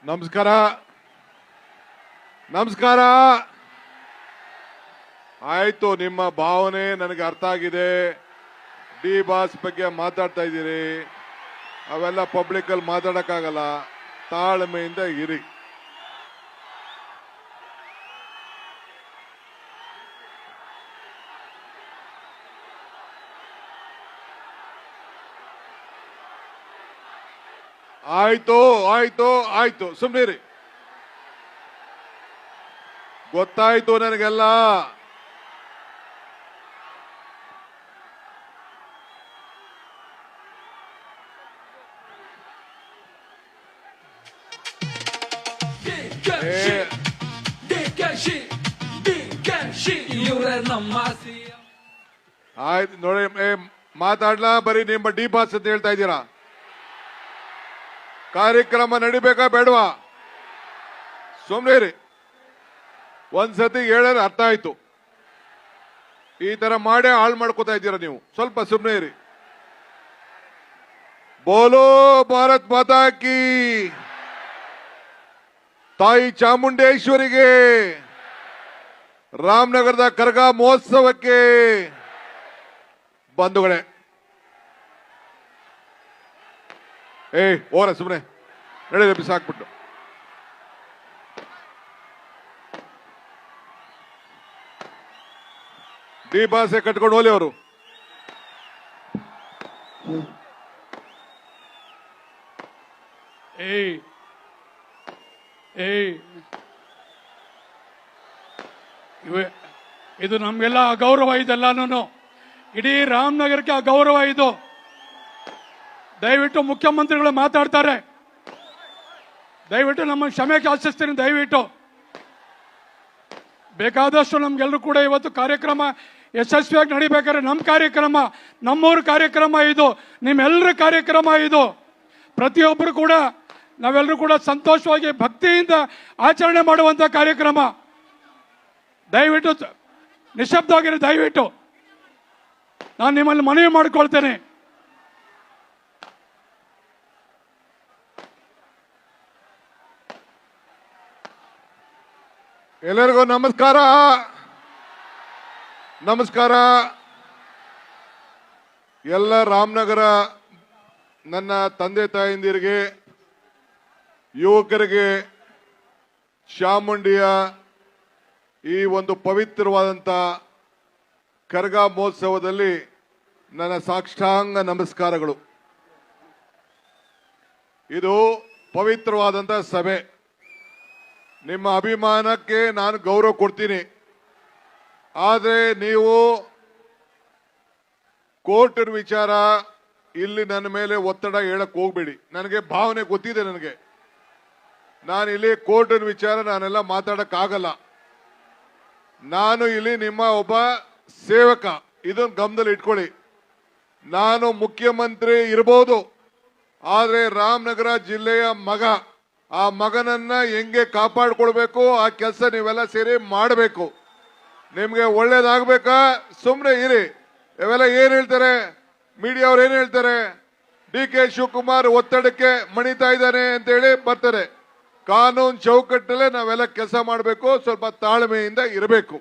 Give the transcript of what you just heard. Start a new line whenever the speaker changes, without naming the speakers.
ನಮಸ್ಕಾರ ನಮಸ್ಕಾರ ಆಯ್ತು ನಿಮ್ಮ ಭಾವನೆ ನನಗೆ ಅರ್ಥ ಆಗಿದೆ ಡಿ ಬಾಸ್ ಬಗ್ಗೆ ಮಾತಾಡ್ತಾ ಇದ್ದೀರಿ ಅವೆಲ್ಲ ಪಬ್ಲಿಕ್ ಅಲ್ಲಿ ಮಾತಾಡಕ್ಕಾಗಲ್ಲ ತಾಳ್ಮೆಯಿಂದ ಇರಿ ಆಯ್ತು ಆಯ್ತು ಆಯ್ತು ಸುಮ್ಮನಿರಿ ಗೊತ್ತಾಯ್ತು ನನಗೆಲ್ಲ ಆಯ್ತು ನೋಡಿ ಮಾತಾಡ್ಲಾ ಬರೀ ನಿಮ್ಮ ಡಿ ಬಾಸ್ ಅಂತ ಹೇಳ್ತಾ ಇದ್ದೀರಾ ಕಾರ್ಯಕ್ರಮ ನಡಿಬೇಕಾ ಬೇಡವಾ ಸುಮ್ಮನೆ ಒಂದ್ಸತಿ ಹೇಳಿದ್ರೆ ಅರ್ಥ ಆಯ್ತು ಈ ತರ ಮಾಡೇ ಹಾಳು ಮಾಡ್ಕೋತಾ ಇದ್ದೀರಾ ನೀವು ಸ್ವಲ್ಪ ಸುಮ್ಮನೆ ಇರಿ ಬೋಲೋ ಭಾರತ್ ಮಾತಾ ಕಿ ತಾಯಿ ಚಾಮುಂಡೇಶ್ವರಿಗೆ ರಾಮನಗರದ ಕರಗ ಮಹೋತ್ಸವಕ್ಕೆ ಬಂಧುಗಳೇ ಓರ ಸುಮ್ಮನೆ ನಡೆ ಬಿಸಾಕ್ಬಿಟ್ಟು ಡಿ ಬಾಸೆ ಕಟ್ಕೊಂಡು ಹೋಲಿ ಅವರು
ಇದು ನಮ್ಗೆಲ್ಲ ಅಗೌರವ ಇದೆಲ್ಲಾನು ಇಡೀ ರಾಮನಗರಕ್ಕೆ ಅಗೌರವ ಇದು ದಯವಿಟ್ಟು ಮುಖ್ಯಮಂತ್ರಿಗಳು ಮಾತಾಡ್ತಾರೆ ದಯವಿಟ್ಟು ನಮ್ಮ ಕ್ಷಮೆ ಯಾಚಿಸ್ತೀನಿ ದಯವಿಟ್ಟು ಬೇಕಾದಷ್ಟು ನಮ್ಗೆಲ್ಲರೂ ಕೂಡ ಇವತ್ತು ಕಾರ್ಯಕ್ರಮ ಯಶಸ್ವಿಯಾಗಿ ನಡಿಬೇಕಾದ್ರೆ ನಮ್ಮ ಕಾರ್ಯಕ್ರಮ ನಮ್ಮೂರ ಕಾರ್ಯಕ್ರಮ ಇದು ನಿಮ್ಮೆಲ್ಲರ ಕಾರ್ಯಕ್ರಮ ಇದು ಪ್ರತಿಯೊಬ್ಬರು ಕೂಡ ನಾವೆಲ್ಲರೂ ಕೂಡ ಸಂತೋಷವಾಗಿ ಭಕ್ತಿಯಿಂದ ಆಚರಣೆ ಮಾಡುವಂತ ಕಾರ್ಯಕ್ರಮ ದಯವಿಟ್ಟು ನಿಶಬ್ದವಾಗಿರಿ ದಯವಿಟ್ಟು ನಾನು ನಿಮ್ಮಲ್ಲಿ ಮನವಿ ಮಾಡಿಕೊಳ್ತೇನೆ
ಎಲ್ಲರಿಗೂ ನಮಸ್ಕಾರ ನಮಸ್ಕಾರ ಎಲ್ಲ ರಾಮನಗರ ನನ್ನ ತಂದೆ ತಾಯಂದಿರಿಗೆ ಯುವಕರಿಗೆ ಚಾಮುಂಡಿಯ ಈ ಒಂದು ಪವಿತ್ರವಾದಂಥ ಕರಗ ಮಹೋತ್ಸವದಲ್ಲಿ ನನ್ನ ಸಾಷ್ಟಾಂಗ ನಮಸ್ಕಾರಗಳು ಇದು ಪವಿತ್ರವಾದಂಥ ಸಭೆ ನಿಮ್ಮ ಅಭಿಮಾನಕ್ಕೆ ನಾನು ಗೌರವ ಕೊಡ್ತೀನಿ ಆದರೆ ನೀವು ಕೋರ್ಟ್ ವಿಚಾರ ಇಲ್ಲಿ ನನ್ನ ಮೇಲೆ ಒತ್ತಡ ಹೇಳಕ್ ಹೋಗ್ಬೇಡಿ ನನಗೆ ಭಾವನೆ ಗೊತ್ತಿದೆ ನನಗೆ ನಾನು ಇಲ್ಲಿ ಕೋರ್ಟ್ ವಿಚಾರ ನಾನೆಲ್ಲ ಮಾತಾಡಕ್ಕಾಗಲ್ಲ ನಾನು ಇಲ್ಲಿ ನಿಮ್ಮ ಒಬ್ಬ ಸೇವಕ ಇದನ್ನು ಗಮನದಲ್ಲಿ ಇಟ್ಕೊಳ್ಳಿ ನಾನು ಮುಖ್ಯಮಂತ್ರಿ ಇರಬಹುದು ಆದರೆ ರಾಮನಗರ ಜಿಲ್ಲೆಯ ಮಗ ಆ ಮಗನನ್ನ ಹೆಂಗೆ ಕಾಪಾಡ್ಕೊಳ್ಬೇಕು ಆ ಕೆಲಸ ನೀವೆಲ್ಲ ಸೇರಿ ಮಾಡಬೇಕು ನಿಮ್ಗೆ ಒಳ್ಳೇದಾಗಬೇಕಾ ಸುಮ್ಮನೆ ಇರಿ ಇವೆಲ್ಲ ಏನ್ ಹೇಳ್ತಾರೆ ಮೀಡಿಯಾ ಅವ್ರು ಏನ್ ಹೇಳ್ತಾರೆ ಡಿ ಕೆ ಶಿವಕುಮಾರ್ ಒತ್ತಡಕ್ಕೆ ಮಣಿತಾ ಇದ್ದಾನೆ ಅಂತ ಹೇಳಿ ಬರ್ತಾರೆ ಕಾನೂನು ಚೌಕಟ್ಟಲ್ಲೇ ನಾವೆಲ್ಲ ಕೆಲಸ ಮಾಡಬೇಕು ಸ್ವಲ್ಪ ತಾಳ್ಮೆಯಿಂದ ಇರಬೇಕು